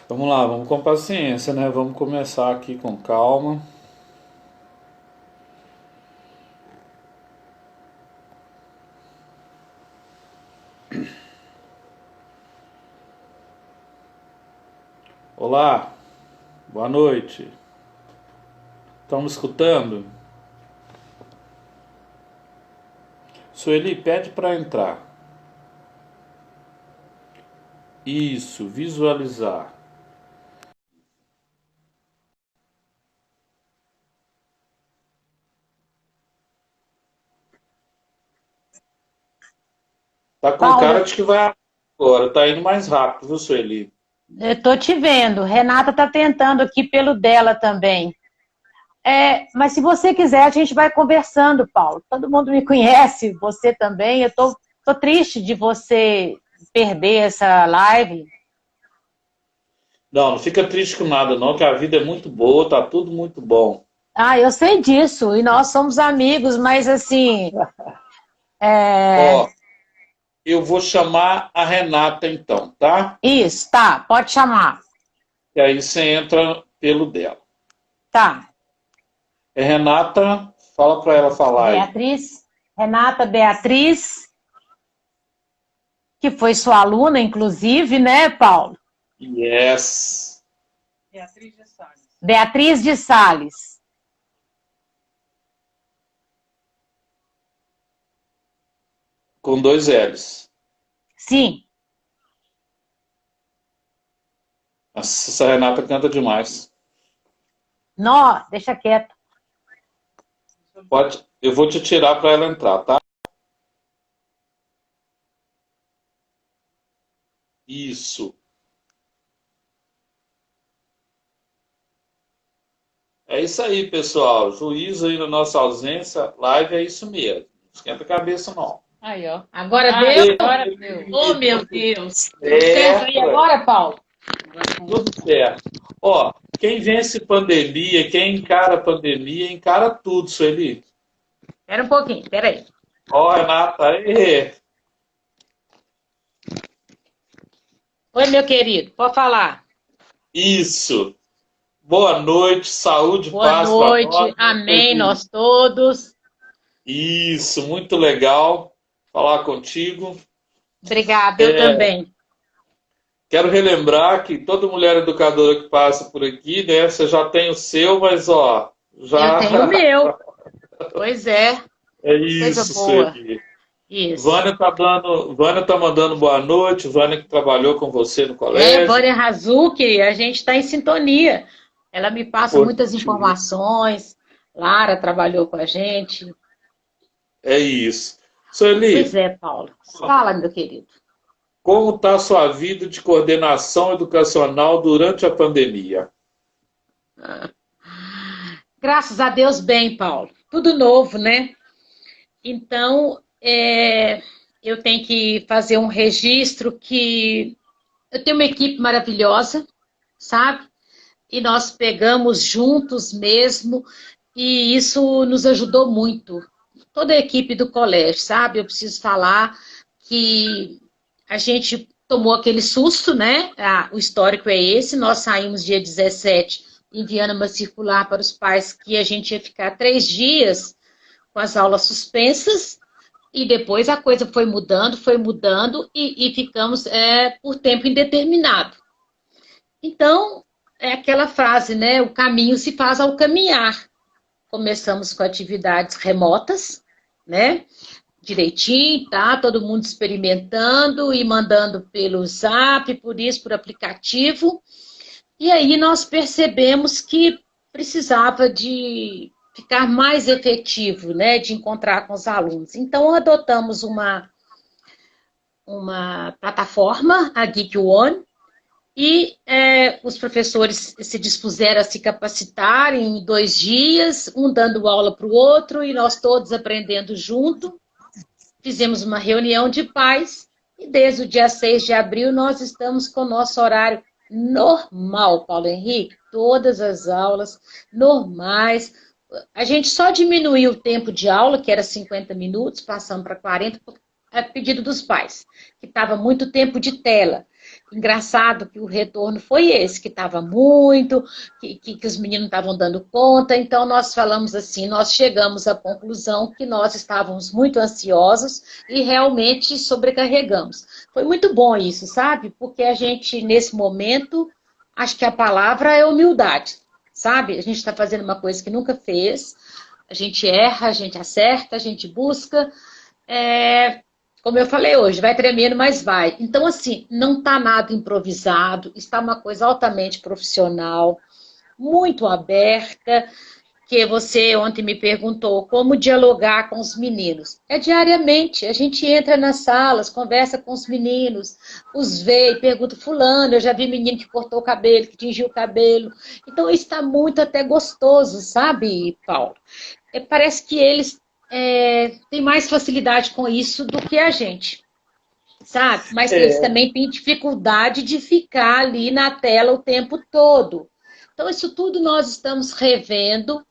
Vamos lá, vamos com paciência, né? Vamos começar aqui com calma. Olá, boa noite. Estão me escutando? Sueli, pede para entrar. Isso, visualizar. Tá com Paula, cara de que vai agora, tá indo mais rápido, viu, Sueli? eu tô te vendo. Renata tá tentando aqui pelo dela também. Mas se você quiser, a gente vai conversando, Paulo. Todo mundo me conhece, você também. Tô triste de você perder essa live. Não, não fica triste com nada, não, que a vida é muito boa, tá tudo muito bom. Ah, eu sei disso, e nós somos amigos, mas assim, é... Ó, eu vou chamar a Renata então, tá? isso, tá, pode chamar. E aí você entra pelo dela. Tá. É Renata, fala para ela falar aí. Beatriz, Renata Beatriz, que foi sua aluna, inclusive, né, Paulo? Yes. Beatriz de Sales. Com dois L's. Sim. Essa Renata canta demais. Não, deixa quieto. Pode, eu vou te tirar para ela entrar, tá? Isso. É isso aí, pessoal. Juízo aí na nossa ausência. Live é isso mesmo. Não esquenta a cabeça, não. Aí, ó. Agora deu? Ei, Agora deu. Oh, meu Deus. Tudo certo aí certo, agora, Paulo? tudo certo. Ó, quem vence pandemia, quem encara pandemia, encara tudo, Sueli. Espera um pouquinho, peraí. Ó, Renata, aí. Oi, meu querido, pode falar. Isso. Boa noite, saúde, Boa paz para nós, noite, né, amém, Sueli? nós todos. Isso, muito legal falar contigo. Obrigada, eu também. Quero relembrar que toda mulher educadora que passa por aqui, né, você já tem o seu, mas ó, Eu tenho o já meu. Pois é, é coisa isso, boa. Sueli. Isso. Vânia tá mandando boa noite, Vânia que trabalhou com você no colégio. Vânia Razuki, a gente está em sintonia. Ela me passa muitas Positivo. informações. Lara trabalhou com a gente. É isso. Pois Sueli, é, Paulo. Fala, meu querido. como está a sua vida de coordenação educacional durante a pandemia? Graças a Deus, bem, Paulo. Tudo novo, né? Então, eu tenho que fazer um registro que eu tenho uma equipe maravilhosa, sabe? E nós pegamos juntos mesmo, e isso nos ajudou muito. Toda a equipe do colégio, sabe? Eu preciso falar que a gente tomou aquele susto, né? O histórico é esse. Nós saímos dia 17, enviando uma circular para os pais que a gente ia ficar 3 dias com as aulas suspensas, e depois a coisa foi mudando e ficamos por tempo indeterminado. Então, é aquela frase, né? O caminho se faz ao caminhar. Começamos com atividades remotas, né? Direitinho, tá? Todo mundo experimentando e mandando pelo Zap, por isso, por aplicativo. E aí nós percebemos que precisava de ficar mais efetivo, né? De encontrar com os alunos. Então, adotamos uma plataforma, a Geek One, e os professores se dispuseram a se capacitar em 2 dias, um dando aula para o outro, e nós todos aprendendo junto. Fizemos uma reunião de pais, e desde o dia 6 de abril nós estamos com o nosso horário normal, Paulo Henrique, todas as aulas normais. A gente só diminuiu o tempo de aula, que era 50 minutos, passando para 40, a pedido dos pais, que estava muito tempo de tela. engraçado que o retorno foi esse, que estava muito, que os meninos não estavam dando conta, então nós falamos assim, nós chegamos à conclusão que nós estávamos muito ansiosos e realmente sobrecarregamos. Foi muito bom isso, sabe? Porque a gente, nesse momento, acho que a palavra é humildade, sabe? A gente está fazendo uma coisa que nunca fez, a gente erra, a gente acerta, a gente busca, como eu falei hoje, vai tremendo, mas vai. Então, assim, não está nada improvisado, está uma coisa altamente profissional, muito aberta, que você ontem me perguntou como dialogar com os meninos. É diariamente, a gente entra nas salas, conversa com os meninos, os vê e pergunta, fulano, eu já vi menino que cortou o cabelo, que tingiu o cabelo. Então, está muito até gostoso, sabe, Paulo? Parece que eles têm mais facilidade com isso do que a gente, sabe? Mas eles também têm dificuldade de ficar ali na tela o tempo todo. Então, isso tudo nós estamos revendo,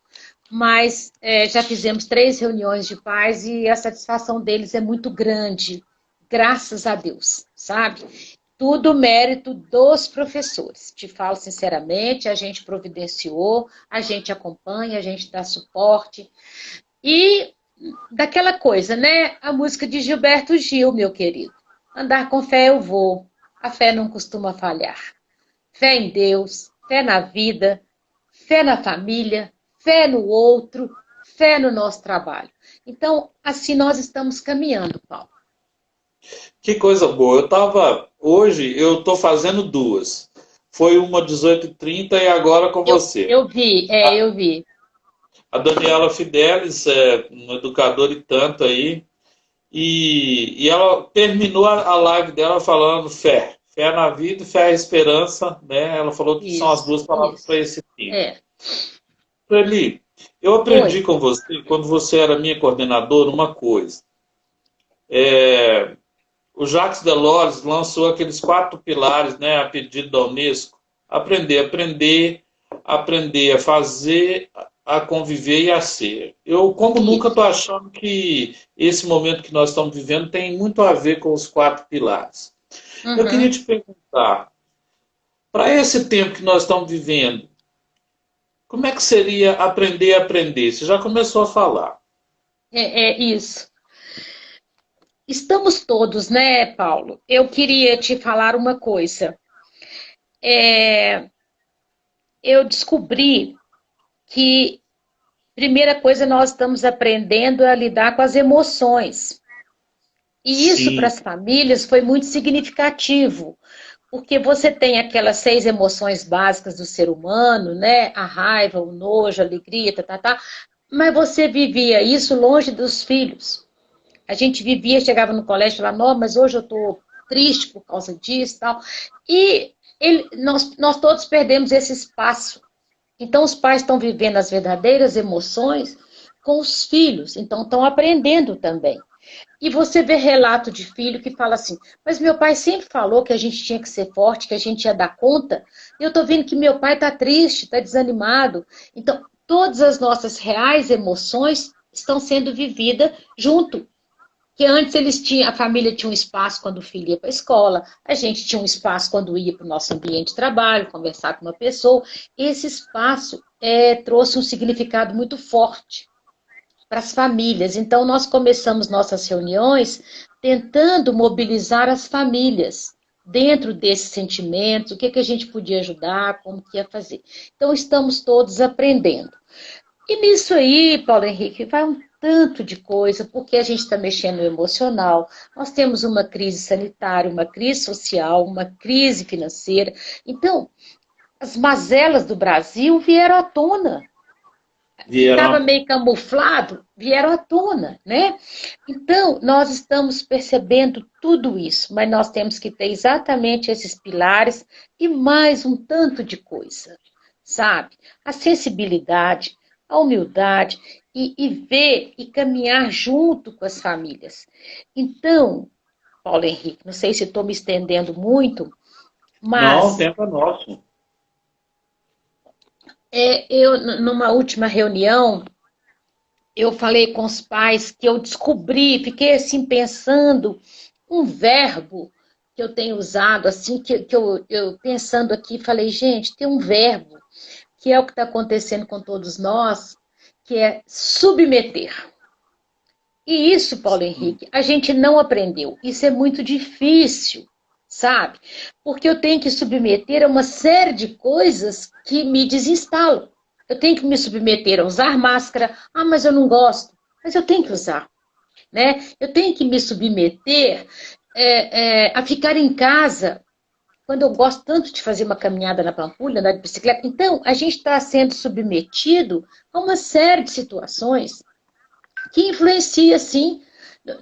mas já fizemos 3 reuniões de pais e a satisfação deles é muito grande, graças a Deus, sabe? Tudo mérito dos professores. Te falo sinceramente, a gente providenciou, a gente acompanha, a gente dá suporte. E daquela coisa, né? A música de Gilberto Gil, meu querido. Andar com fé eu vou, a fé não costuma falhar. Fé em Deus, fé na vida, fé na família, fé no outro, fé no nosso trabalho. Então, assim nós estamos caminhando, Paulo. Que coisa boa. Hoje eu estou fazendo 2. Foi uma 18h30 e agora com você. Eu vi, eu vi. A Daniela Fidelis é uma educadora e tanto aí. E ela terminou a live dela falando fé. Fé na vida e fé à esperança. Né? Ela falou que são as 2 palavras para esse tempo. Sueli, eu aprendi com você, quando você era minha coordenadora, uma coisa. O Jacques Delors lançou aqueles 4 pilares, né, a pedido da Unesco. Aprender a fazer, a conviver e a ser. Eu, como nunca, estou achando que esse momento que nós estamos vivendo tem muito a ver com os 4 pilares. Uhum. Eu queria te perguntar, para esse tempo que nós estamos vivendo, como é que seria aprender a aprender? Você já começou a falar. Isso. Estamos todos, né, Paulo? Eu queria te falar uma coisa. Eu descobri que, primeira coisa, nós estamos aprendendo a lidar com as emoções. E isso, para as famílias, foi muito significativo. Porque você tem aquelas 6 emoções básicas do ser humano, né? A raiva, o nojo, a alegria, mas você vivia isso longe dos filhos. A gente vivia, chegava no colégio e falava, não, mas hoje eu estou triste por causa disso e tal. E nós todos perdemos esse espaço. Então, os pais estão vivendo as verdadeiras emoções com os filhos. Então, estão aprendendo também. E você vê relato de filho que fala assim, mas meu pai sempre falou que a gente tinha que ser forte, que a gente ia dar conta. E eu estou vendo que meu pai está triste, está desanimado. Então, todas as nossas reais emoções estão sendo vividas junto. Que antes a família tinha um espaço quando o filho ia para a escola, a gente tinha um espaço quando ia para o nosso ambiente de trabalho, conversar com uma pessoa. Esse espaço trouxe um significado muito forte para as famílias. Então, nós começamos nossas reuniões tentando mobilizar as famílias dentro desses sentimentos, o que a gente podia ajudar, como que ia fazer. Então, estamos todos aprendendo. E nisso aí, Paulo Henrique, vai um tanto de coisa, porque a gente está mexendo no emocional, nós temos uma crise sanitária, uma crise social, uma crise financeira. Então, as mazelas do Brasil vieram à tona. Estava meio camuflado, vieram à tona, né? Então, nós estamos percebendo tudo isso, mas nós temos que ter exatamente esses pilares e mais um tanto de coisa, sabe? A sensibilidade, a humildade e ver e caminhar junto com as famílias. Então, Paulo Henrique, não sei se estou me estendendo muito, mas... Não, o tempo é nosso. Eu, numa última reunião, eu falei com os pais que eu descobri, fiquei assim pensando, um verbo que eu tenho usado, assim, que eu pensando aqui, falei, gente, tem um verbo, que é o que está acontecendo com todos nós, que é submeter. E isso, Paulo Henrique, a gente não aprendeu. Isso é muito difícil, sabe? Porque eu tenho que submeter a uma série de coisas que me desinstalam. Eu tenho que me submeter a usar máscara. Ah, mas eu não gosto. Mas eu tenho que usar, né? Eu tenho que me submeter a ficar em casa quando eu gosto tanto de fazer uma caminhada na Pampulha, andar de bicicleta. Então, a gente está sendo submetido a uma série de situações que influencia, sim,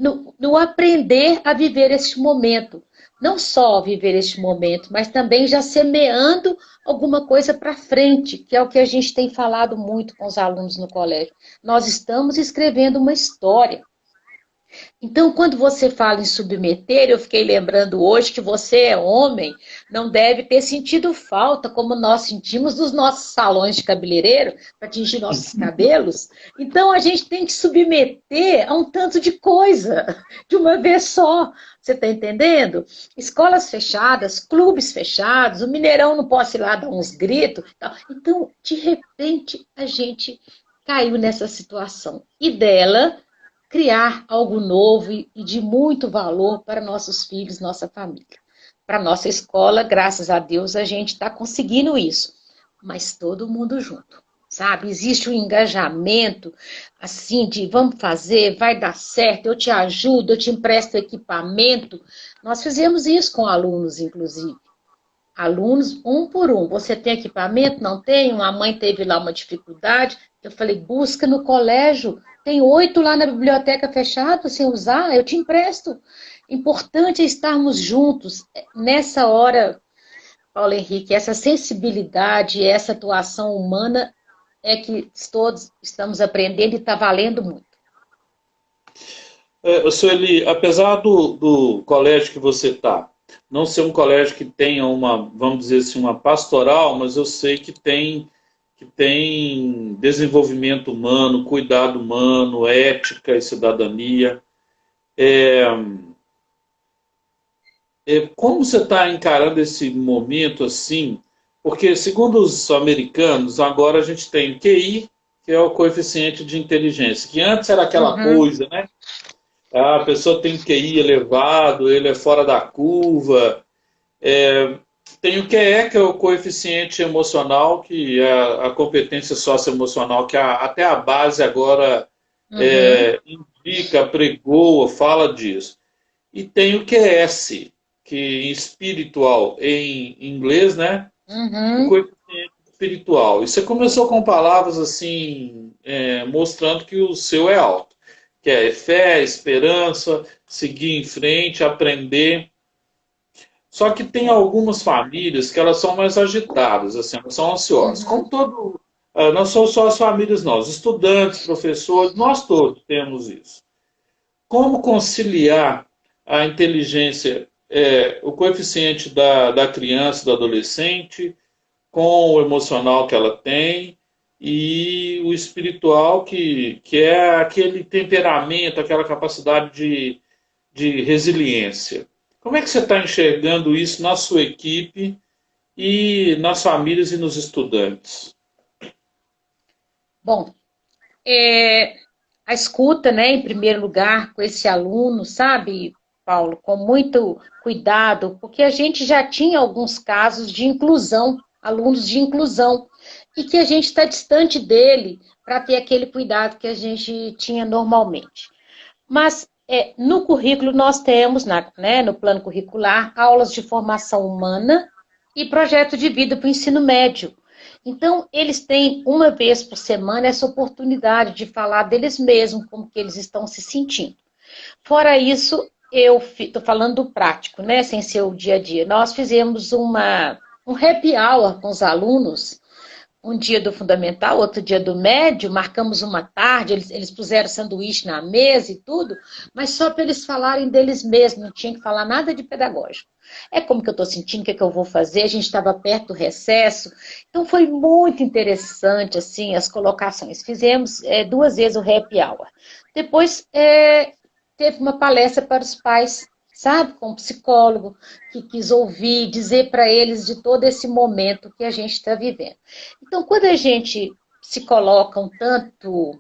no aprender a viver este momento. Não só viver este momento, mas também já semeando alguma coisa para frente, que é o que a gente tem falado muito com os alunos no colégio. Nós estamos escrevendo uma história. Então, quando você fala em submeter, eu fiquei lembrando hoje que você é homem, não deve ter sentido falta, como nós sentimos nos nossos salões de cabeleireiro, para tingir nossos cabelos. Então, a gente tem que submeter a um tanto de coisa, de uma vez só. Você está entendendo? Escolas fechadas, clubes fechados, o Mineirão não pode ir lá dar uns gritos. Então, de repente, a gente caiu nessa situação. E dela criar algo novo e de muito valor para nossos filhos, nossa família. Para nossa escola, graças a Deus, a gente está conseguindo isso. Mas todo mundo junto, sabe? Existe um engajamento, assim, de vamos fazer, vai dar certo, eu te ajudo, eu te empresto equipamento. Nós fizemos isso com alunos, inclusive. Alunos, um por um. Você tem equipamento? Não tem? Uma mãe teve lá uma dificuldade. Eu falei, busca no colégio. Tem 8 lá na biblioteca fechada sem usar, eu te empresto. Importante é estarmos juntos. Nessa hora, Paulo Henrique, essa sensibilidade, essa atuação humana é que todos estamos aprendendo e está valendo muito. Sueli, apesar do colégio que você está, não ser um colégio que tenha uma, vamos dizer assim, uma pastoral, mas eu sei que tem desenvolvimento humano, cuidado humano, ética e cidadania. Como você está encarando esse momento assim? Porque, segundo os americanos, agora a gente tem QI, que é o coeficiente de inteligência, que antes era aquela coisa, né? A pessoa tem QI elevado, ele é fora da curva. Tem o QE, que é o coeficiente emocional, que é a competência socioemocional, que até a base agora indica, pregoa, fala disso. E tem o QS, que em espiritual, em inglês, né? O coeficiente espiritual. E você começou com palavras assim, mostrando que o seu é alto, que é fé, esperança, seguir em frente, aprender. Só que tem algumas famílias que elas são mais agitadas, assim, elas são ansiosas. Como não são só as famílias, não. Os estudantes, professores, nós todos temos isso. Como conciliar a inteligência, o coeficiente da criança, do adolescente, com o emocional que ela tem e o espiritual, que é aquele temperamento, aquela capacidade de resiliência. Como é que você está enxergando isso na sua equipe e nas famílias e nos estudantes? Bom, a escuta, né, em primeiro lugar, com esse aluno, sabe, Paulo, com muito cuidado, porque a gente já tinha alguns casos de inclusão, alunos de inclusão, e que a gente está distante dele para ter aquele cuidado que a gente tinha normalmente. Mas no currículo nós temos, no plano curricular, aulas de formação humana e projeto de vida para o ensino médio. Então, eles têm uma vez por semana essa oportunidade de falar deles mesmos, como que eles estão se sentindo. Fora isso, eu estou falando do prático, né, sem ser o dia a dia. Nós fizemos um happy hour com os alunos, um dia do fundamental, outro dia do médio, marcamos uma tarde, eles puseram sanduíche na mesa e tudo, mas só para eles falarem deles mesmos, não tinha que falar nada de pedagógico. É como que eu estou sentindo, o que eu vou fazer, a gente estava perto do recesso, então foi muito interessante, assim, as colocações. Fizemos 2 vezes o happy hour. Depois teve uma palestra para os pais, sabe? Com um psicólogo que quis ouvir, dizer para eles de todo esse momento que a gente está vivendo. Então, quando a gente se coloca um tanto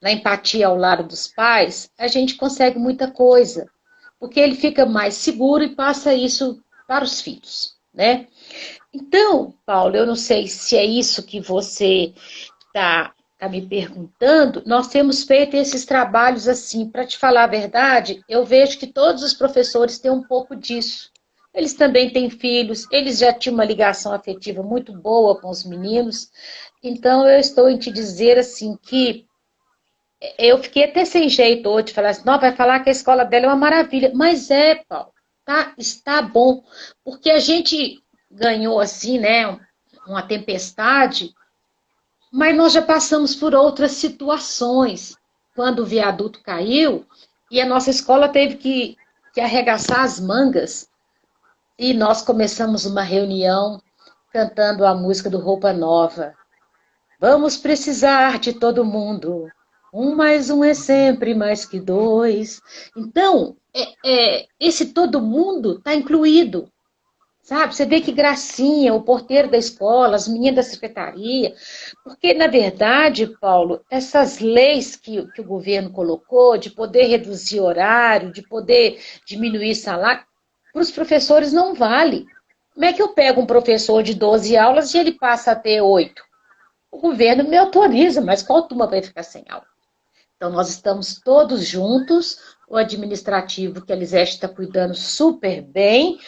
na empatia ao lado dos pais, a gente consegue muita coisa, porque ele fica mais seguro e passa isso para os filhos, né? Então, Paulo, eu não sei se é isso que você está me perguntando. Nós temos feito esses trabalhos assim, para te falar a verdade, eu vejo que todos os professores têm um pouco disso. Eles também têm filhos, eles já tinham uma ligação afetiva muito boa com os meninos. Então, eu estou em te dizer assim que eu fiquei até sem jeito hoje de falar assim, não, vai falar que a escola dela é uma maravilha. Mas é, Paulo, tá, está bom. Porque a gente ganhou assim, né, uma tempestade, mas nós já passamos por outras situações. Quando o viaduto caiu e a nossa escola teve que arregaçar as mangas e nós começamos uma reunião cantando a música do Roupa Nova. Vamos precisar de todo mundo. Um mais um é sempre mais que dois. Então, esse todo mundo está incluído. Sabe? Você vê que gracinha, o porteiro da escola, as meninas da secretaria. Porque, na verdade, Paulo, essas leis que o governo colocou, de poder reduzir horário, de poder diminuir salário, para os professores não vale. Como é que eu pego um professor de 12 aulas e ele passa a ter 8? O governo me autoriza, mas qual turma vai ficar sem aula? Então, nós estamos todos juntos, o administrativo, que a Elisete está cuidando super bem,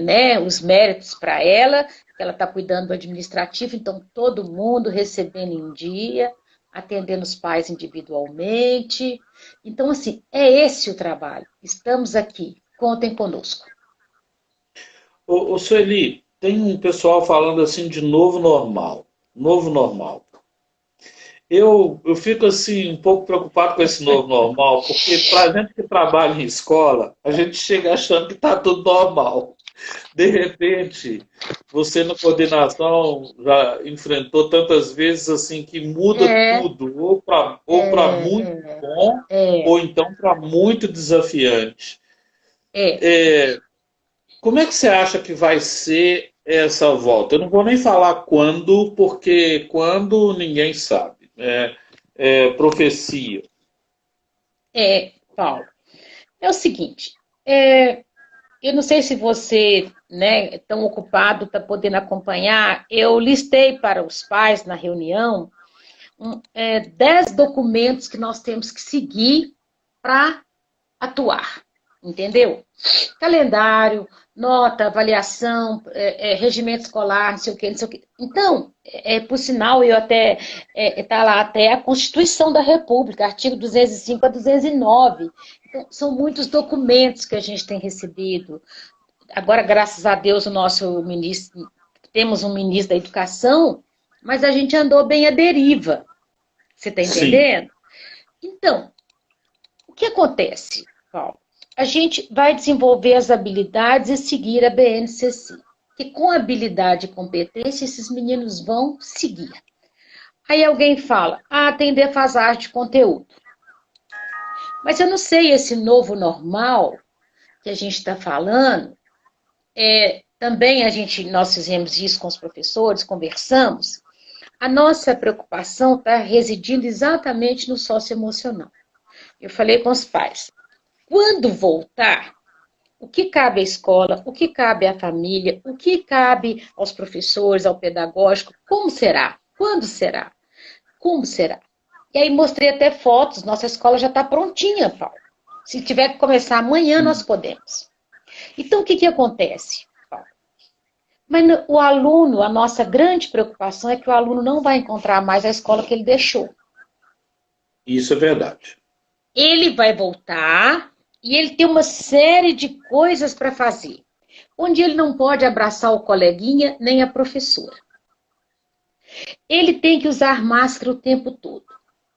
né, os méritos para ela, que ela está cuidando do administrativo, então todo mundo recebendo em dia, atendendo os pais individualmente. Então, assim, é esse o trabalho. Estamos aqui, contem conosco. Sueli, tem um pessoal falando assim de novo normal. Novo normal. Eu fico assim um pouco preocupado com esse novo normal, porque para a gente que trabalha em escola, a gente chega achando que está tudo normal. De repente, você na coordenação já enfrentou tantas vezes assim que muda tudo, ou para muito bom, ou então para muito desafiante. Como é que você acha que vai ser essa volta? Eu não vou nem falar quando, porque quando ninguém sabe. Profecia. Paulo, é o seguinte, eu não sei se você, né, é tão ocupado, está podendo acompanhar, eu listei para os pais na reunião 10 documentos que nós temos que seguir para atuar, entendeu? Calendário, nota, avaliação, regimento escolar, não sei o quê, não sei o quê. Então, por sinal, eu até está lá até a Constituição da República, artigo 205 a 209. Então, são muitos documentos que a gente tem recebido. Agora, graças a Deus, o nosso ministro, temos um ministro da Educação, mas a gente andou bem à deriva. Você está entendendo? Sim. Então, o que acontece, Paulo? A gente vai desenvolver as habilidades e seguir a BNCC. Que com habilidade e competência, esses meninos vão seguir. Aí alguém fala, tem defasagem de conteúdo. Mas eu não sei, esse novo normal que a gente está falando, também nós fizemos isso com os professores, conversamos, a nossa preocupação está residindo exatamente no socioemocional. Eu falei com os pais, quando voltar, o que cabe à escola, o que cabe à família, o que cabe aos professores, ao pedagógico, como será? Quando será? Como será? E aí mostrei até fotos, nossa escola já está prontinha, Paulo. Se tiver que começar amanhã, nós podemos. Então, o que acontece, Paulo? Mas o aluno, a nossa grande preocupação é que o aluno não vai encontrar mais a escola que ele deixou. Isso é verdade. Ele vai voltar e ele tem uma série de coisas para fazer, onde ele não pode abraçar o coleguinha nem a professora. Ele tem que usar máscara o tempo todo.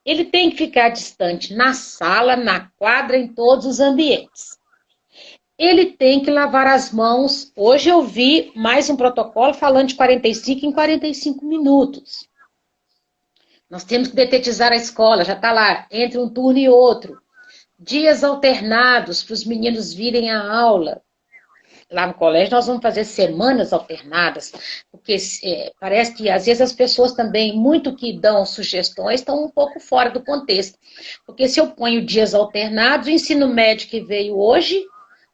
Ele tem que ficar distante na sala, na quadra, em todos os ambientes. Ele tem que lavar as mãos. Hoje eu vi mais um protocolo falando de 45 em 45 minutos. Nós temos que detetizar a escola, já está lá, entre um turno e outro. dias alternados para os meninos virem à aula. Lá no colégio nós vamos fazer semanas alternadas, porque parece que às vezes as pessoas também, muito que dão sugestões, estão um pouco fora do contexto. Porque se eu ponho dias alternados, o ensino médio que veio hoje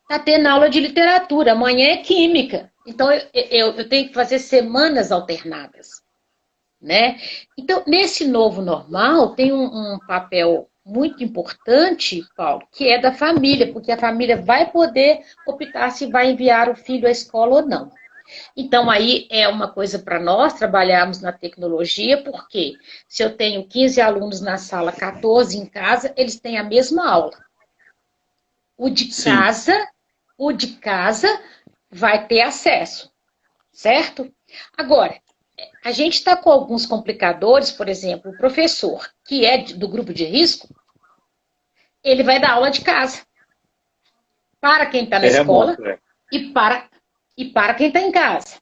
está tendo aula de literatura, amanhã é química. Então eu tenho que fazer semanas alternadas, né? Então, nesse novo normal, tem um papel muito importante, Paulo, que é da família, porque a família vai poder optar se vai enviar o filho à escola ou não. Então, aí é uma coisa para nós trabalharmos na tecnologia, porque se eu tenho 15 alunos na sala, 14 em casa, eles têm a mesma aula. O de casa vai ter acesso, certo? Agora, a gente está com alguns complicadores, por exemplo, o professor, que é do grupo de risco, ele vai dar aula de casa para quem está na escola e para quem está em casa.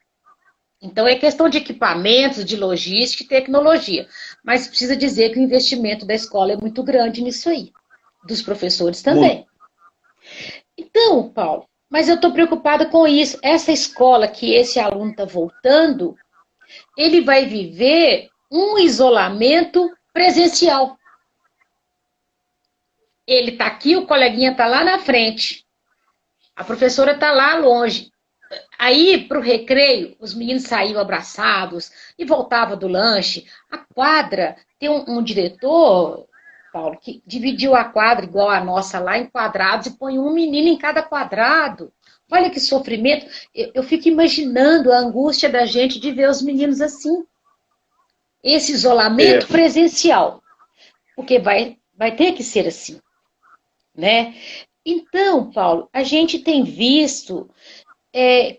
Então, é questão de equipamentos, de logística e tecnologia. Mas precisa dizer que o investimento da escola é muito grande nisso aí. Dos professores também. Então, Paulo, mas eu estou preocupada com isso. Essa escola que esse aluno está voltando, ele vai viver um isolamento presencial. Ele está aqui, o coleguinha está lá na frente. A professora está lá longe. Aí, para o recreio, os meninos saíam abraçados e voltavam do lanche. A quadra, tem um diretor, Paulo, que dividiu a quadra igual a nossa lá em quadrados e põe um menino em cada quadrado. Olha que sofrimento. Eu fico imaginando a angústia da gente de ver os meninos assim. Esse isolamento presencial. Porque vai ter que ser assim, né? Então, Paulo, a gente tem visto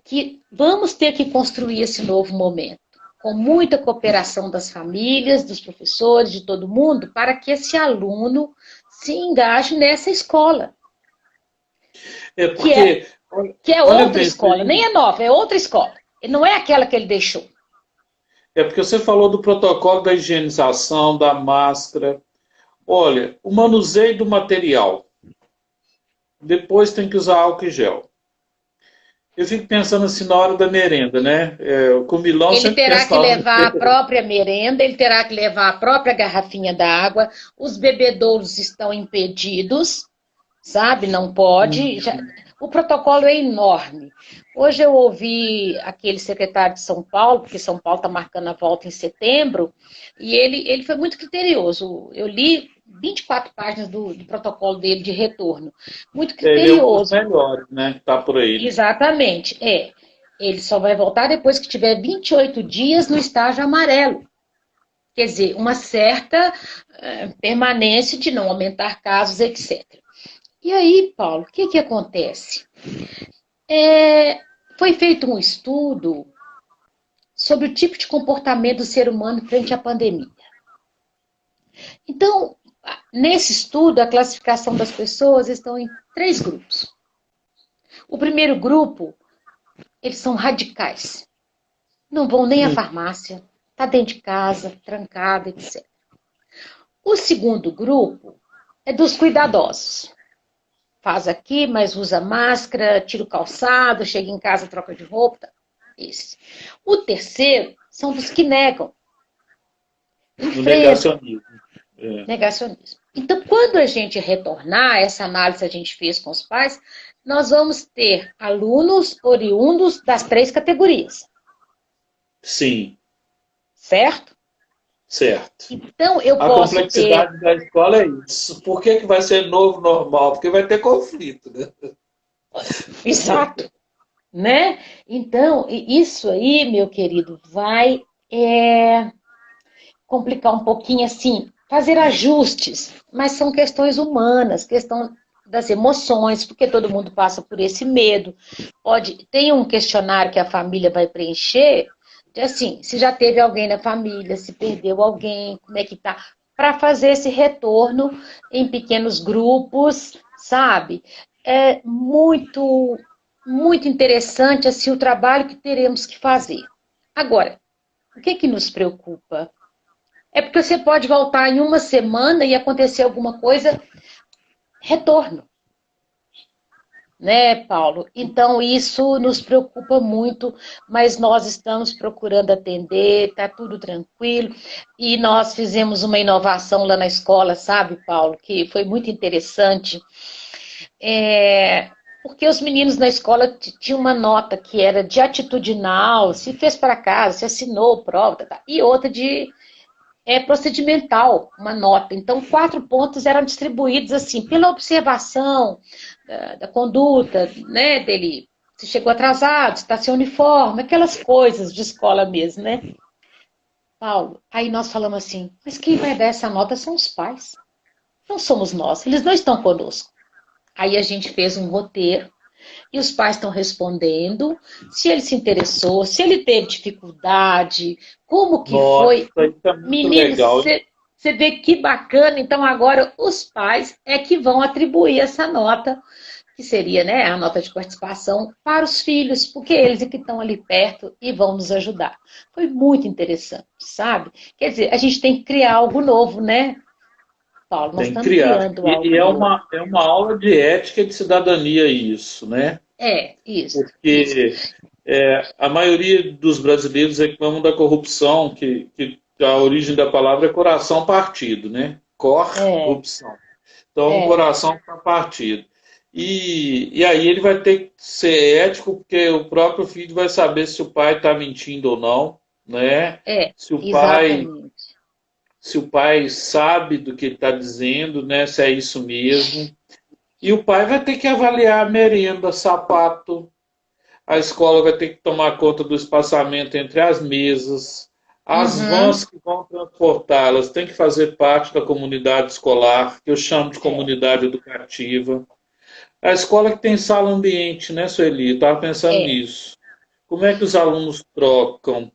que vamos ter que construir esse novo momento, com muita cooperação das famílias, dos professores, de todo mundo, para que esse aluno se engaje nessa escola. Que é outra escola, nem é nova, é outra escola. Não é aquela que ele deixou. É porque você falou do protocolo da higienização, da máscara. Olha, o manuseio do material. Depois tem que usar álcool e gel. Eu fico pensando assim na hora da merenda, né? O comilão ele terá que levar a própria merenda, ele terá que levar a própria garrafinha d'água, os bebedouros estão impedidos, sabe? Não pode. O protocolo é enorme. Hoje eu ouvi aquele secretário de São Paulo, porque São Paulo está marcando a volta em setembro, e ele foi muito criterioso. Eu li 24 páginas do protocolo dele de retorno. Muito criterioso. Ele é um dos melhores, né? Tá por aí. Exatamente, Ele só vai voltar depois que tiver 28 dias no estágio amarelo. Quer dizer, uma certa permanência de não aumentar casos, etc. E aí, Paulo, o que acontece? Foi feito um estudo sobre o tipo de comportamento do ser humano frente à pandemia. Então, nesse estudo, a classificação das pessoas estão em 3 grupos. O primeiro grupo, eles são radicais. Não vão nem à farmácia, está dentro de casa, trancado, etc. O segundo grupo é dos cuidadosos. Faz aqui, mas usa máscara, tira o calçado, chega em casa, troca de roupa. Esse. O terceiro são dos que negam. O negacionismo. Negacionismo. Então, quando a gente retornar, essa análise a gente fez com os pais, nós vamos ter alunos oriundos das 3 categorias. Sim. Certo? Certo. Então, eu a posso complexidade da escola é isso. Por que vai ser novo normal? Porque vai ter conflito, né? Exato. Né? Então, isso aí, meu querido, vai complicar um pouquinho assim, fazer ajustes, mas são questões humanas, questão das emoções, porque todo mundo passa por esse medo. Tem um questionário que a família vai preencher, de assim, se já teve alguém na família, se perdeu alguém, como é que tá, para fazer esse retorno em pequenos grupos, sabe? É muito, muito interessante assim, o trabalho que teremos que fazer. Agora, o que nos preocupa? É porque você pode voltar em uma semana e acontecer alguma coisa retorno. Né, Paulo? Então, isso nos preocupa muito, mas nós estamos procurando atender, está tudo tranquilo. E nós fizemos uma inovação lá na escola, sabe, Paulo, que foi muito interessante. Porque os meninos na escola tinham uma nota que era de atitudinal, se fez para casa, se assinou prova, e outra de procedimental, uma nota. Então, 4 pontos eram distribuídos assim, pela observação da conduta, né, dele, se chegou atrasado, se está sem uniforme, aquelas coisas de escola mesmo, né? Paulo, aí nós falamos assim, mas quem vai dar essa nota são os pais, não somos nós, eles não estão conosco. Aí a gente fez um roteiro, e os pais estão respondendo, se ele se interessou, se ele teve dificuldade, como que Nossa, foi. isso é muito Menino, legal. você vê que bacana. Então agora os pais é que vão atribuir essa nota, que seria, né, a nota de participação, para os filhos, porque eles é que estão ali perto e vão nos ajudar. Foi muito interessante, sabe? Quer dizer, a gente tem que criar algo novo, né, Paulo? Nós Tem que estamos criar. criando E algo novo. é uma aula de ética e de cidadania isso, né? Isso. Porque a maioria dos brasileiros reclamam da corrupção, que a origem da palavra é coração partido, né? É, Corrupção. Então, o é, coração está partido. E aí ele vai ter que ser ético, porque o próprio filho vai saber se o pai está mentindo ou não, né? Se o pai, exatamente. se o pai sabe do que ele está dizendo, né? Se é isso mesmo. E o pai vai ter que avaliar a merenda, sapato, a escola vai ter que tomar conta do espaçamento entre as mesas, as Uhum, vans que vão transportar, elas têm que fazer parte da comunidade escolar, que eu chamo de é, comunidade educativa. A escola que tem sala ambiente, né, Sueli? Eu estava pensando é. nisso. Como é que os alunos trocam?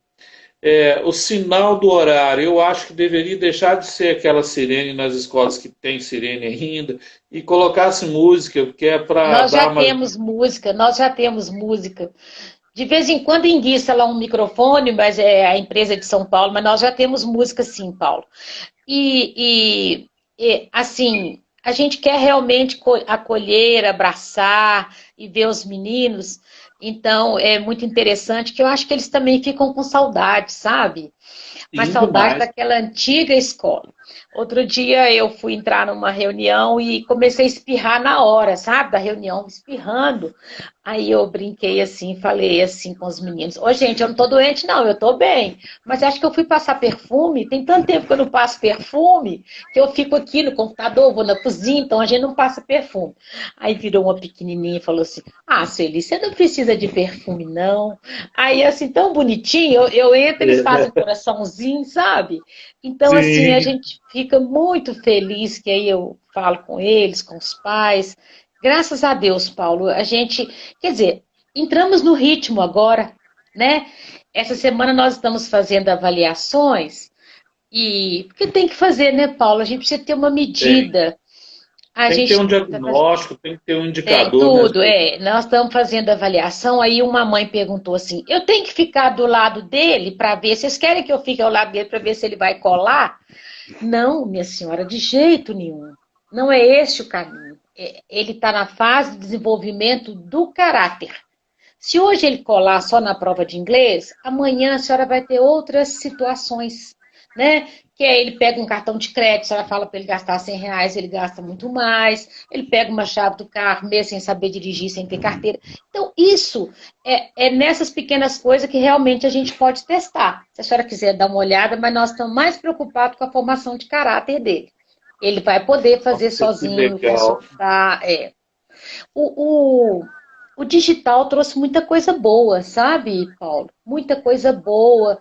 O sinal do horário, eu acho que deveria deixar de ser aquela sirene nas escolas que tem sirene ainda e colocasse música, porque é para Nós já dar mais. temos música, nós já temos música. De vez em quando enguiça lá um microfone, mas é a empresa de São Paulo, mas nós já temos música sim, Paulo. Assim, a gente quer realmente acolher, abraçar e ver os meninos. Então, é muito interessante, que eu acho que eles também ficam com saudade, sabe? Mas Sim, saudade demais. daquela antiga escola. Outro dia eu fui entrar numa reunião e comecei a espirrar na hora, sabe? Da reunião, espirrando. Aí eu brinquei assim, falei assim com os meninos: Ô, gente, eu não tô doente, não, eu tô bem. Mas acho que eu fui passar perfume. Tem tanto tempo que eu não passo perfume que eu fico aqui no computador, vou na cozinha, então a gente não passa perfume. Aí virou uma pequenininha e falou assim: Ah, Sueli, você não precisa de perfume, não. Aí, assim, tão bonitinho, eu entro, eles fazem coraçãozinho, sabe? Então, assim, a Sim. gente fica muito feliz que aí eu falo com eles, com os pais. Graças a Deus, Paulo, a gente, quer dizer, entramos no ritmo agora, né? Essa semana nós estamos fazendo avaliações e porque tem que fazer, né, Paulo? A gente precisa ter uma Tem. medida. A Tem que ter um gente está fazendo diagnóstico, tem que ter um tem indicador, né? tudo, nós estamos fazendo avaliação, aí uma mãe perguntou assim, eu tenho que ficar do lado dele para ver, vocês querem que eu fique ao lado dele para ver se ele vai colar? Não, minha senhora, de jeito nenhum. Não é esse o caminho. Ele está na fase de desenvolvimento do caráter. Se hoje ele colar só na prova de inglês, amanhã a senhora vai ter outras situações, né? Que aí ele pega um cartão de crédito, a senhora fala para ele gastar R$ 100, ele gasta muito mais. Ele pega uma chave do carro, mesmo sem saber dirigir, sem ter carteira. Então, isso é nessas pequenas coisas que realmente a gente pode testar. Se a senhora quiser dar uma olhada, mas nós estamos mais preocupados com a formação de caráter dele. Ele vai poder fazer Nossa, que sozinho, legal. consultar. O, o, o digital trouxe muita coisa boa, sabe, Paulo? Muita coisa boa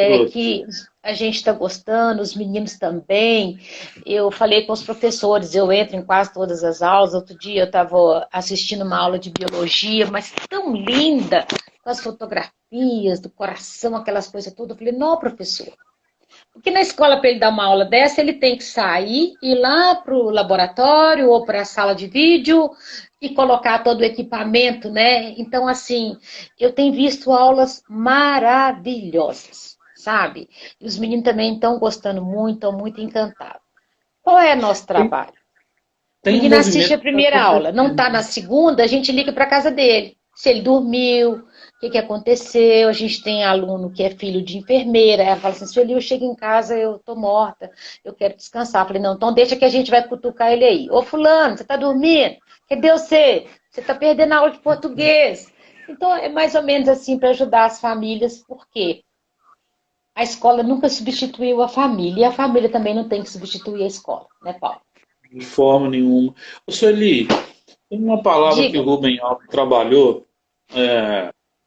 Trouxe. que a gente está gostando, os meninos também. Eu falei com os professores, eu entro em quase todas as aulas. Outro dia eu estava assistindo uma aula de biologia, mas tão linda, com as fotografias do coração, aquelas coisas todas. Eu falei, não, professor. Porque na escola, para ele dar uma aula dessa, ele tem que sair, ir lá para o laboratório ou para a sala de vídeo e colocar todo o equipamento, né? Então, assim, eu tenho visto aulas maravilhosas, sabe? E os meninos também estão gostando muito, estão muito encantados. Qual é nosso Tem, trabalho? tem um menino assiste movimento a que está primeira aula, não acontecendo. está na segunda, a gente liga para casa dele. Se ele dormiu, o que aconteceu. A gente tem aluno que é filho de enfermeira, ela fala assim, Sueli, eu chego em casa, eu tô morta, eu quero descansar. Eu falei, não, então deixa que a gente vai cutucar ele aí. Ô fulano, você tá dormindo? Cadê você? Você tá perdendo a aula de português. Então é mais ou menos assim para ajudar as famílias, porque a escola nunca substituiu a família, e a família também não tem que substituir a escola, né, Paulo? De forma nenhuma. Ô, Sueli, tem uma palavra que o Diga. Rubem Alves trabalhou,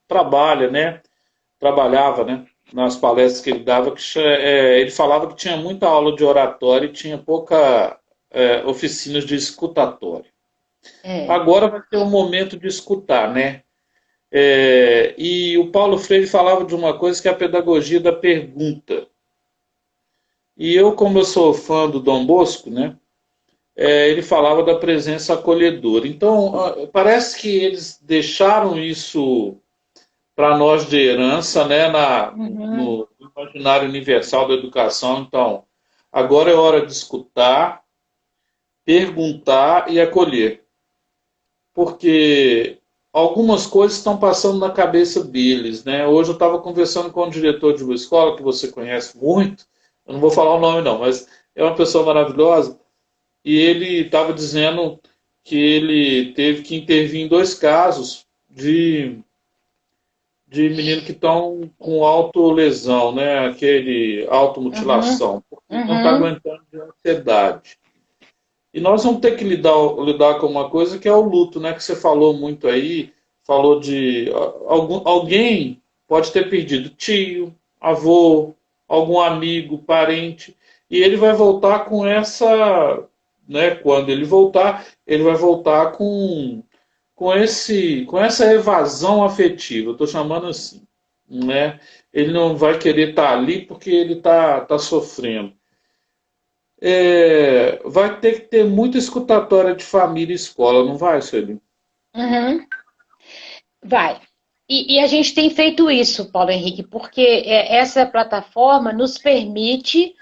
trabalha, né? Trabalhava, né? Nas palestras que ele dava, ele falava que tinha muita aula de oratória e tinha pouca oficinas de escutatório. É. Agora vai ter um momento de escutar, né? E o Paulo Freire falava de uma coisa que é a pedagogia da pergunta. E eu, como eu sou fã do Dom Bosco, né? Ele falava da presença acolhedora. Então, parece que eles deixaram isso para nós de herança, né, Uhum. no imaginário universal da educação. Então, agora é hora de escutar, perguntar e acolher. Porque algumas coisas estão passando na cabeça deles, né? Hoje eu estava conversando com um diretor de uma escola que você conhece muito, eu não vou falar o nome não, mas é uma pessoa maravilhosa, e ele estava dizendo que ele teve que intervir em 2 casos de meninos que estão com autolesão, né? Aquele Uhum. automutilação, porque não está Uhum. aguentando de ansiedade. E nós vamos ter que lidar com uma coisa que é o luto, né? Que você falou muito aí, falou de alguém pode ter perdido tio, avô, algum amigo, parente, e ele vai voltar com essa, né? Quando ele vai voltar com essa evasão afetiva. Eu estou chamando assim, né? Ele não vai querer estar ali porque ele tá sofrendo. Vai ter que ter muita escutatória de família e escola, não vai, Sueli? Uhum. Vai. E a gente tem feito isso, Paulo Henrique, porque essa plataforma nos permite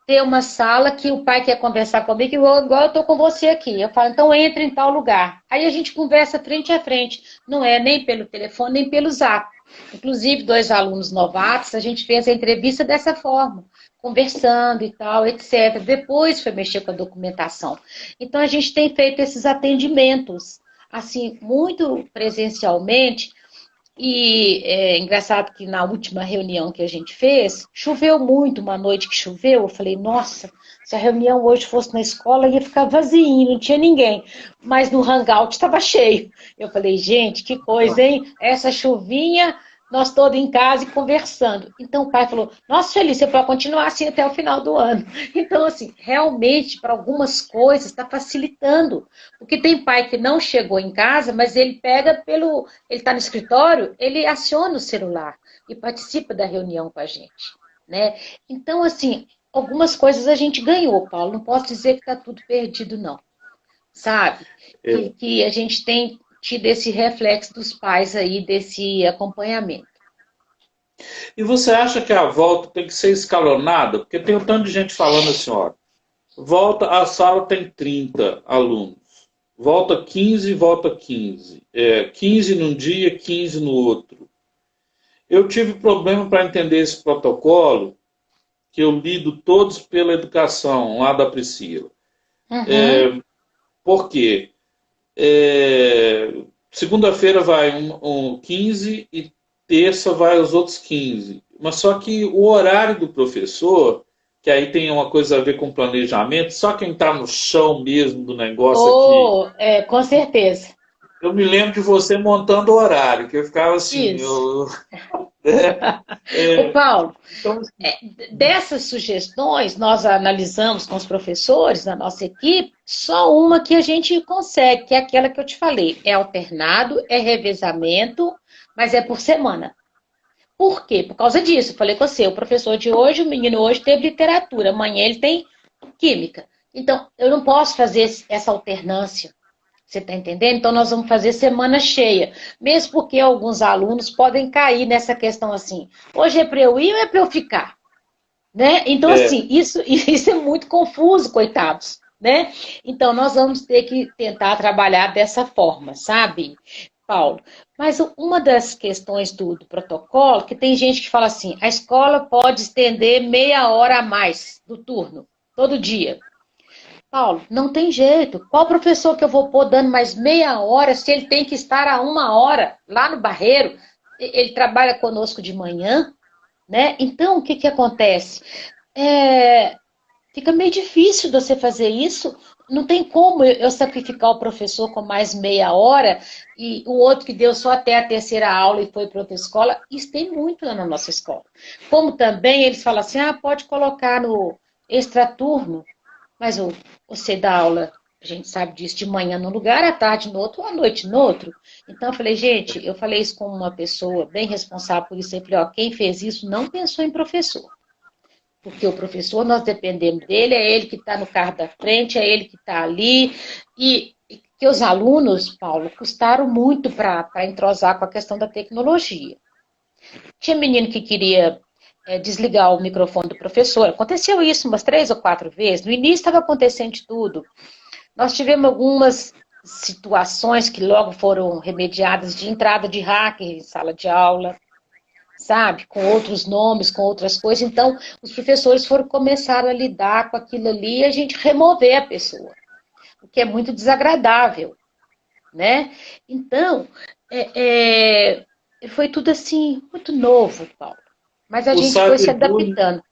ter uma sala que o pai quer conversar comigo, igual eu estou com você aqui. Eu falo, então entra em tal lugar. Aí a gente conversa frente a frente. Não é nem pelo telefone, nem pelo zap. Inclusive, 2 alunos novatos, a gente fez a entrevista dessa forma, conversando e tal, etc. Depois foi mexer com a documentação. Então, a gente tem feito esses atendimentos, assim, muito presencialmente. E é engraçado que na última reunião que a gente fez, choveu muito, uma noite que choveu, eu falei, nossa, se a reunião hoje fosse na escola, ia ficar vazio, não tinha ninguém. Mas no Hangout estava cheio. Eu falei, gente, que coisa, hein? Essa chuvinha, nós todos em casa e conversando. Então o pai falou, nossa, Feliz, você pode continuar assim até o final do ano. Então, assim, realmente, para algumas coisas, está facilitando. Porque tem pai que não chegou em casa, mas ele pega pelo. Ele está no escritório, ele aciona o celular e participa da reunião com a gente. Né? Então, assim, algumas coisas a gente ganhou, Paulo. Não posso dizer que está tudo perdido, não. Sabe? É. Que a gente tem tido esse reflexo dos pais aí, desse acompanhamento. E você acha que a volta tem que ser escalonada? Porque tem um tanto de gente falando assim, ó, volta, a sala tem 30 alunos. Volta 15, volta 15. 15 num dia, 15 no outro. Eu tive problema para entender esse protocolo, que eu lido todos pela educação, lá da Priscila. Uhum. Por quê? Segunda-feira vai um 15 e terça vai os outros 15. Mas só que o horário do professor, que aí tem uma coisa a ver com planejamento, só quem está no chão mesmo do negócio aqui. Oh, com certeza. Eu me lembro de você montando o horário, que eu ficava assim, Isso. é, O é, Paulo, então, dessas sugestões, nós analisamos com os professores da nossa equipe, só uma que a gente consegue, que é aquela que eu te falei. É alternado, é revezamento, mas é por semana. Por quê? Por causa disso. Eu falei com você, o professor de hoje, o menino hoje teve literatura, amanhã ele tem química. Então, eu não posso fazer essa alternância. Você está entendendo? Então, nós vamos fazer semana cheia. Mesmo porque alguns alunos podem cair nessa questão assim. Hoje é para eu ir ou é para eu ficar? Né? Então, é, assim, isso é muito confuso, coitados. né? Então, nós vamos ter que tentar trabalhar dessa forma, sabe, Paulo? Mas uma das questões do protocolo, que tem gente que fala assim, a escola pode estender meia hora a mais do turno, todo dia. Paulo, não tem jeito. Qual professor que eu vou pôr dando mais meia hora se ele tem que estar a 1 hora lá no Barreiro? Ele trabalha conosco de manhã, né? Então, o que que acontece? Fica meio difícil de você fazer isso. Não tem como eu sacrificar o professor com mais meia hora e o outro que deu só até a terceira aula e foi para outra escola. Isso tem muito lá na nossa escola. Como também eles falam assim, pode colocar no extraturno, mas você dá aula, a gente sabe disso, de manhã num lugar, à tarde no outro, ou à noite no outro. Então eu falei, gente, eu falei isso com uma pessoa bem responsável por isso. Eu falei, quem fez isso não pensou em professor. Porque o professor, nós dependemos dele, é ele que está no carro da frente, é ele que está ali. E que os alunos, Paulo, custaram muito para entrosar com a questão da tecnologia. Tinha menino que queria desligar o microfone do professor. Aconteceu isso umas 3 ou 4 vezes. No início estava acontecendo de tudo. Nós tivemos algumas situações que logo foram remediadas de entrada de hacker em sala de aula, sabe? Com outros nomes, com outras coisas. Então, os professores foram começar a lidar com aquilo ali e a gente remover a pessoa, o que é muito desagradável, né? Então, foi tudo assim, muito novo, Paulo. Mas a gente foi se adaptando.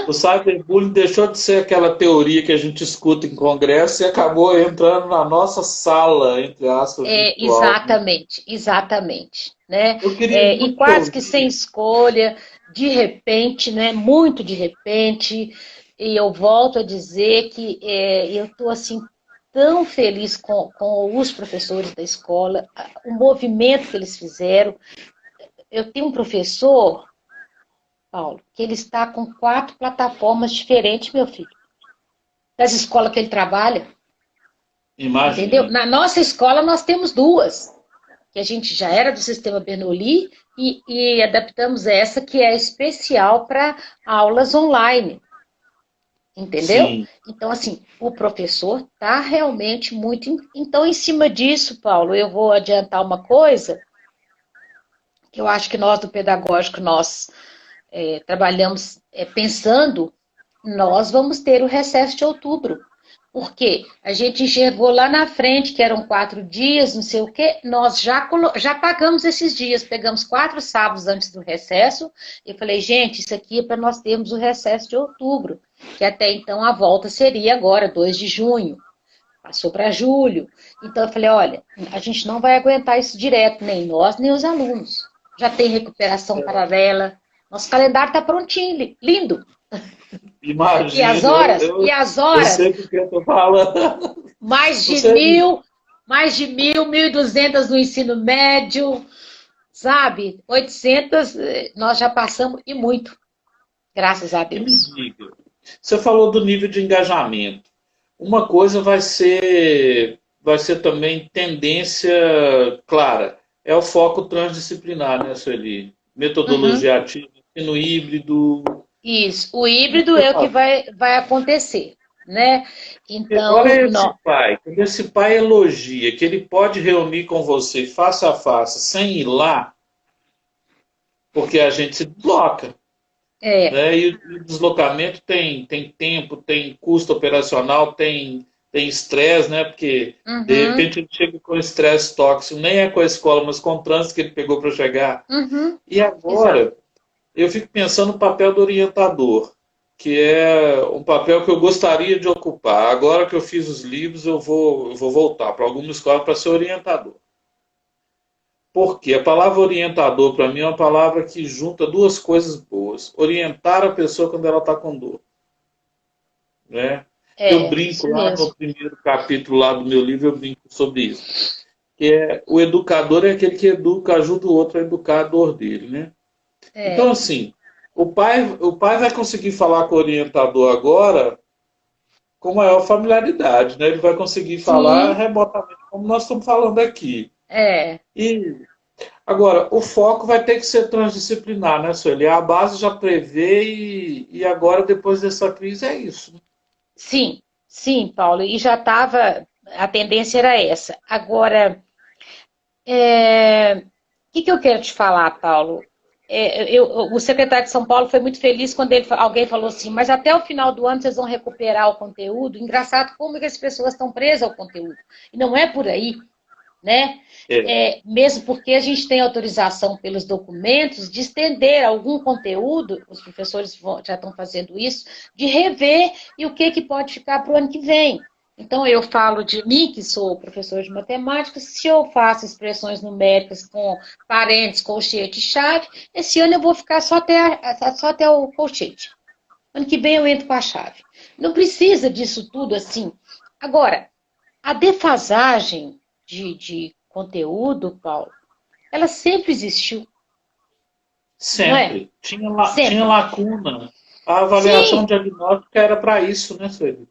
O cyberbullying deixou de ser aquela teoria que a gente escuta em congresso e acabou entrando na nossa sala, entre aspas, virtual. Exatamente, exatamente. Né? Eu queria E quase que sem escolha, de repente, né? Muito de repente, e eu volto a dizer que eu estou assim tão feliz com os professores da escola, o movimento que eles fizeram. Eu tenho um professor, Paulo, que ele está com 4 plataformas diferentes, meu filho, das escolas que ele trabalha. Imagina. Entendeu? Na nossa escola nós temos 2, que a gente já era do sistema Bernoulli e adaptamos essa que é especial para aulas online. Entendeu? Sim. Então, assim, o professor está realmente muito... Então, em cima disso, Paulo, eu vou adiantar uma coisa que eu acho que nós do pedagógico, nós trabalhamos pensando, nós vamos ter o recesso de outubro. Porque a gente enxergou lá na frente que eram 4 dias, não sei o quê, nós já pagamos esses dias, pegamos 4 sábados antes do recesso, e falei, gente, isso aqui é para nós termos o recesso de outubro, que até então a volta seria agora, 2 de junho, passou para julho. Então eu falei, olha, a gente não vai aguentar isso direto, nem nós, nem os alunos. Já tem recuperação paralela, nosso calendário está prontinho, lindo. Imagina, e as horas? E as horas? Eu sei o que eu estou falando. Mais de 1.000, 1.200 no ensino médio, sabe? 800 nós já passamos e muito, graças a Deus. Me diga, você falou do nível de engajamento. Uma coisa vai ser também tendência clara, é o foco transdisciplinar, né, Sueli? Metodologia ativa, ensino híbrido. Isso, o híbrido é o que vai acontecer, né? Então, quando esse pai elogia que ele pode reunir com você face a face, sem ir lá, porque a gente se desloca. Né? E o deslocamento tem tempo, tem custo operacional, tem estresse, né? Porque de repente ele chega com estresse tóxico, nem é com a escola, mas com o trânsito que ele pegou para chegar. E agora, eu fico pensando no papel do orientador, que é um papel que eu gostaria de ocupar. Agora que eu fiz os livros, eu vou voltar para alguma escola para ser orientador. Porque a palavra orientador, para mim, é uma palavra que junta 2 coisas boas. Orientar a pessoa quando ela está com dor. Né? Eu brinco lá no primeiro capítulo lá do meu livro, eu brinco sobre isso. Que o educador é aquele que educa, ajuda o outro a educar a dor dele. Né? Então, assim, o pai vai conseguir falar com o orientador agora com maior familiaridade. Né? Ele vai conseguir falar remotamente, como nós estamos falando aqui. E agora, o foco vai ter que ser transdisciplinar, né, Sueli? A base já prevê e agora, depois dessa crise, é isso. Sim, Sim, Paulo, e já estava, a tendência era essa. Agora, o que eu quero te falar, Paulo? O secretário de São Paulo foi muito feliz quando alguém falou assim, mas até o final do ano vocês vão recuperar o conteúdo. Engraçado como é que as pessoas estão presas ao conteúdo. E não é por aí, né? Mesmo porque a gente tem autorização pelos documentos de estender algum conteúdo, os professores já estão fazendo isso, de rever e o que pode ficar para o ano que vem. Então, eu falo de mim, que sou professor de matemática, se eu faço expressões numéricas com parênteses, colchete e chave, esse ano eu vou ficar só até o colchete. Ano que vem eu entro com a chave. Não precisa disso tudo assim. Agora, a defasagem de conteúdo, Paulo, ela sempre existiu. Sempre. Sempre. Tinha lacuna. A avaliação diagnóstica era para isso, né, Sueli?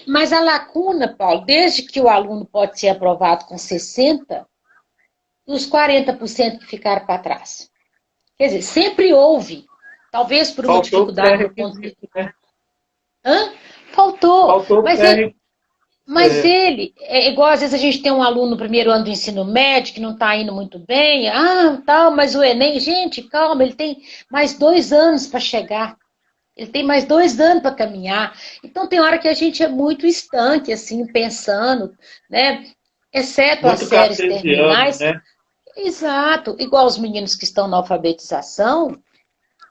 Mas a lacuna, Paulo, desde que o aluno pode ser aprovado com 60, os 40% que ficaram para trás. Quer dizer, sempre houve. Talvez por uma dificuldade no conteúdo. Né? Faltou. Mas ele, é igual às vezes a gente tem um aluno no primeiro ano do ensino médio que não está indo muito bem, mas o Enem, gente, calma, ele tem mais 2 anos para chegar. Ele tem mais 2 anos para caminhar. Então, tem hora que a gente é muito estanque, assim, pensando, né? Exceto muito as séries terminais. Né? Exato. Igual os meninos que estão na alfabetização,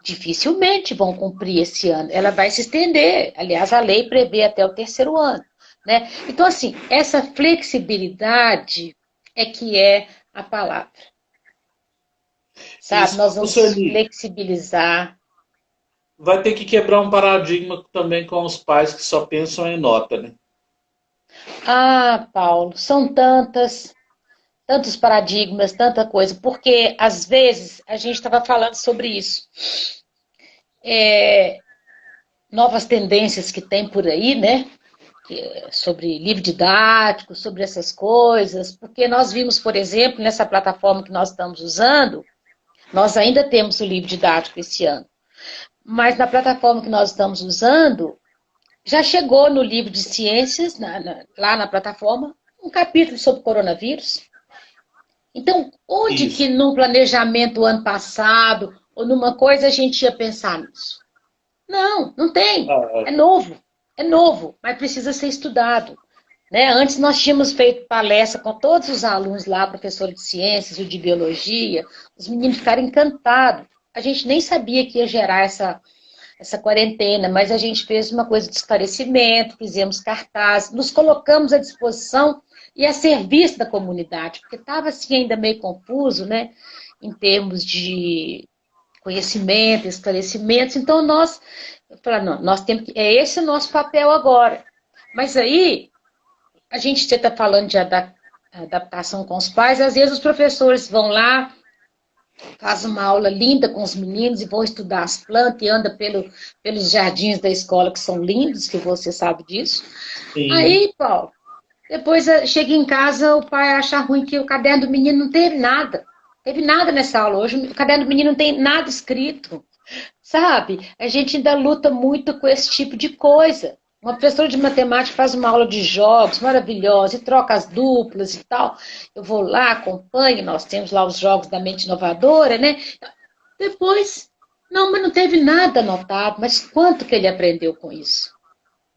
dificilmente vão cumprir esse ano. Ela vai se estender. Aliás, a lei prevê até o 3º ano. Né? Então, assim, essa flexibilidade é que é a palavra. Sabe? Isso, nós vamos flexibilizar. Vai ter que quebrar um paradigma também com os pais que só pensam em nota, né? Paulo, são tantos paradigmas, tanta coisa, porque às vezes a gente estava falando sobre isso. Novas tendências que tem por aí, né? Sobre livro didático, sobre essas coisas, porque nós vimos, por exemplo, nessa plataforma que nós estamos usando, nós ainda temos o livro didático esse ano. Mas na plataforma que nós estamos usando, já chegou no livro de ciências, lá na plataforma, um capítulo sobre coronavírus. Então, onde que num planejamento ano passado, ou numa coisa, a gente ia pensar nisso? Não tem. É novo, mas precisa ser estudado. Né? Antes nós tínhamos feito palestra com todos os alunos lá, professor de ciências, o de biologia, os meninos ficaram encantados. A gente nem sabia que ia gerar essa quarentena, mas a gente fez uma coisa de esclarecimento, fizemos cartazes, nos colocamos à disposição e a serviço da comunidade, porque estava assim ainda meio confuso, né, em termos de conhecimento, esclarecimentos. Então nós temos que, esse o nosso papel agora. Mas aí a gente está falando de adaptação com os pais, às vezes os professores vão lá, faz uma aula linda com os meninos e vão estudar as plantas e anda pelos jardins da escola, que são lindos, que você sabe disso. Sim. Aí, Paulo, depois chega em casa, o pai acha ruim que o caderno do menino não teve nada. Teve nada nessa aula. Hoje o caderno do menino não tem nada escrito. Sabe? A gente ainda luta muito com esse tipo de coisa. Uma professora de matemática faz uma aula de jogos maravilhosa e troca as duplas e tal. Eu vou lá, acompanho, nós temos lá os jogos da mente inovadora, né? Depois, mas não teve nada anotado. Mas quanto que ele aprendeu com isso?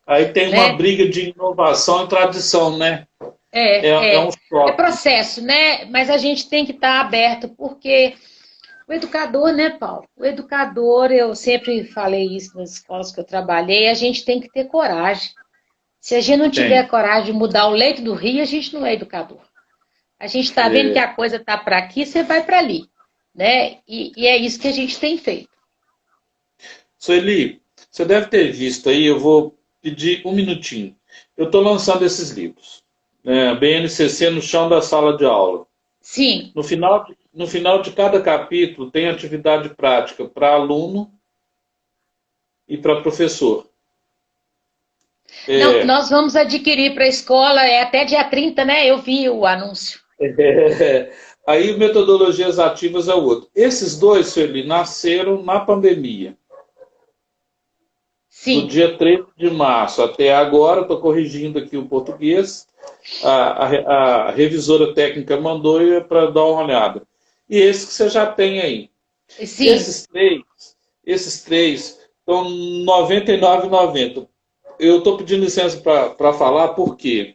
Aí tem uma briga de inovação e tradição, né? É processo, né? Mas a gente tem que estar aberto, porque o educador, né, Paulo? O educador, eu sempre falei isso nas escolas que eu trabalhei, a gente tem que ter coragem. Se a gente não tiver coragem de mudar o leito do rio, a gente não é educador. A gente está vendo que a coisa está para aqui, você vai para ali. Né? E é isso que a gente tem feito. Sueli, você deve ter visto aí, eu vou pedir um minutinho. Eu estou lançando esses livros. Né? BNCC no chão da sala de aula. Sim. No final de cada capítulo tem atividade prática para aluno e para professor. Não, nós vamos adquirir para a escola, até dia 30, né? Eu vi o anúncio. Aí metodologias ativas é o outro. Esses dois, Sueli, nasceram na pandemia. do Sim. dia 13 de março até agora, estou corrigindo aqui o português, a revisora técnica mandou para dar uma olhada. E esse que você já tem aí. Sim. Esses três estão R$ 99,90. Eu estou pedindo licença para falar porque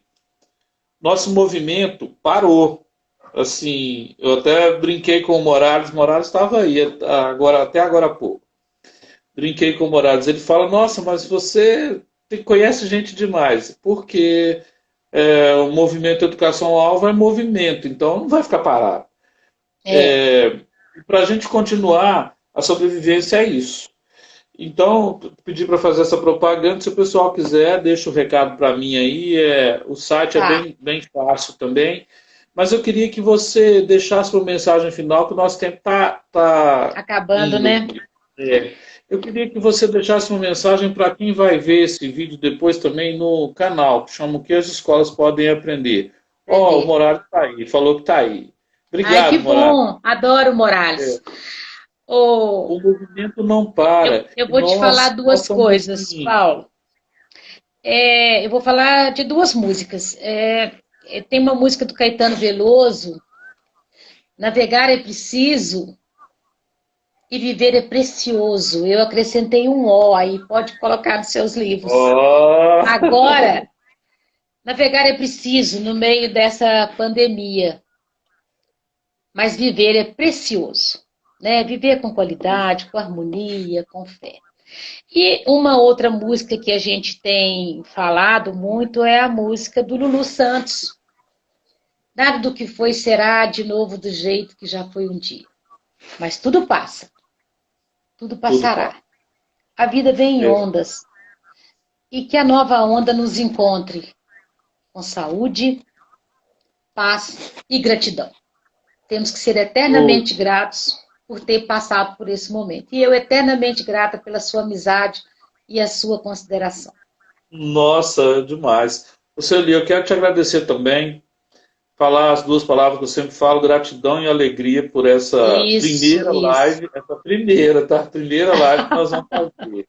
nosso movimento parou. Assim, eu até brinquei com o Morales estava aí até agora há pouco. Brinquei com o Morales, ele fala, nossa, mas você conhece gente demais, porque o movimento Educação Alvo é movimento, então não vai ficar parado. É. Para a gente continuar, a sobrevivência é isso. Então, pedi para fazer essa propaganda. Se o pessoal quiser, deixa o recado para mim aí. O site é Tá. bem fácil também. Mas eu queria que você deixasse uma mensagem final, que o nosso tempo está Acabando, indo. né? Eu queria que você deixasse uma mensagem para quem vai ver esse vídeo depois também no canal, que chama O que as escolas podem aprender. Ó, o Entender. Morales está aí, falou que está aí. Ai, que Obrigado, Morales. bom. Adoro o Morales. O movimento não para. Eu E vou te falar nós duas estamos coisas, assim. Paulo. Eu vou falar de duas músicas. Tem uma música do Caetano Veloso, Navegar é preciso e viver é precioso. Eu acrescentei um O aí, pode colocar nos seus livros. Oh. Agora, navegar é preciso no meio dessa pandemia, mas viver é precioso, né? Viver com qualidade, com harmonia, com fé. E uma outra música que a gente tem falado muito é a música do Lulu Santos. Nada do que foi será de novo do jeito que já foi um dia. Mas tudo passa, tudo passará. A vida vem em ondas. E que a nova onda nos encontre com saúde, paz e gratidão. Temos que ser eternamente gratos por ter passado por esse momento. E eu eternamente grata pela sua amizade e a sua consideração. Nossa, demais. Sueli, eu quero te agradecer também, falar as duas palavras que eu sempre falo, gratidão e alegria por essa primeira Isso. live, essa primeira, tá? Primeira live que nós vamos fazer.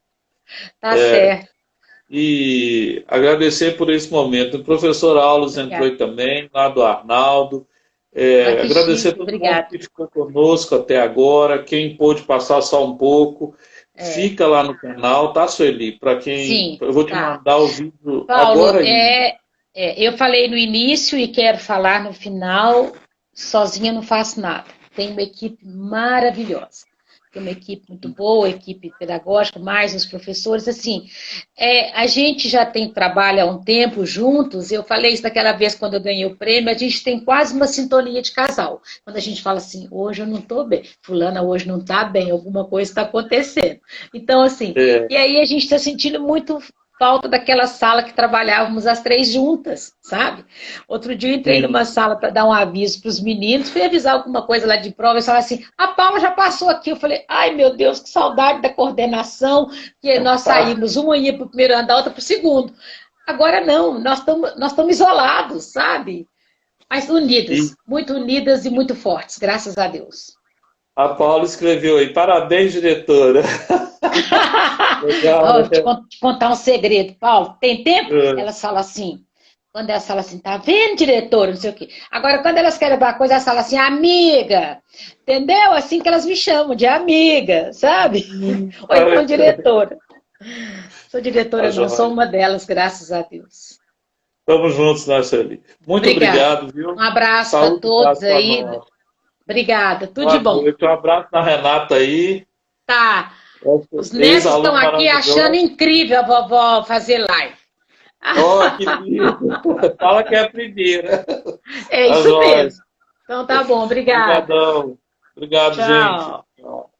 Tá certo. E agradecer por esse momento. O professor Aulos entrou aí também, lá do Arnaldo. Agradecer a todo mundo que ficou conosco até agora. Quem pôde passar só um pouco, fica lá no canal, tá, Sueli? Para quem. Sim, eu vou te mandar o vídeo Paulo, agora ainda. Eu falei no início e quero falar no final, sozinha não faço nada. Tem uma equipe maravilhosa. Tem uma equipe muito boa, equipe pedagógica, mais os professores, assim, a gente já trabalha há um tempo juntos, eu falei isso daquela vez quando eu ganhei o prêmio, a gente tem quase uma sintonia de casal, quando a gente fala assim, hoje eu não estou bem, fulana hoje não está bem, alguma coisa está acontecendo, então assim, e aí a gente está sentindo muito falta daquela sala que trabalhávamos as três juntas, sabe? Outro dia eu entrei numa sala para dar um aviso para os meninos, fui avisar alguma coisa lá de prova, eles falaram assim, a Paula já passou aqui. Eu falei, ai meu Deus, que saudade da coordenação, que nós saímos, uma ia para o primeiro andar, a outra para o segundo. Agora não, nós estamos isolados, sabe? Mas unidas, muito unidas e muito fortes, graças a Deus. A Paula escreveu aí, parabéns, diretora. Legal, né? Te contar um segredo, Paulo. Tem tempo? Elas falam assim, quando elas falam assim, tá vendo, diretora, não sei o quê. Agora, quando elas querem uma coisa, elas falam assim, amiga. Entendeu? Assim que elas me chamam, de amiga, sabe? Ou então diretora. Sou diretora, não, sou uma delas, graças a Deus. Estamos juntos, Marceli. Muito obrigado, viu? Um abraço para todos aí. Obrigada, tudo de bom. Um abraço na Renata aí. Tá. Os netos estão aqui achando incrível a vovó fazer live. Oh, que lindo. Fala que é a primeira. É isso mesmo. Então tá bom, obrigada. Obrigadão. Obrigado, Tchau. gente. Tchau.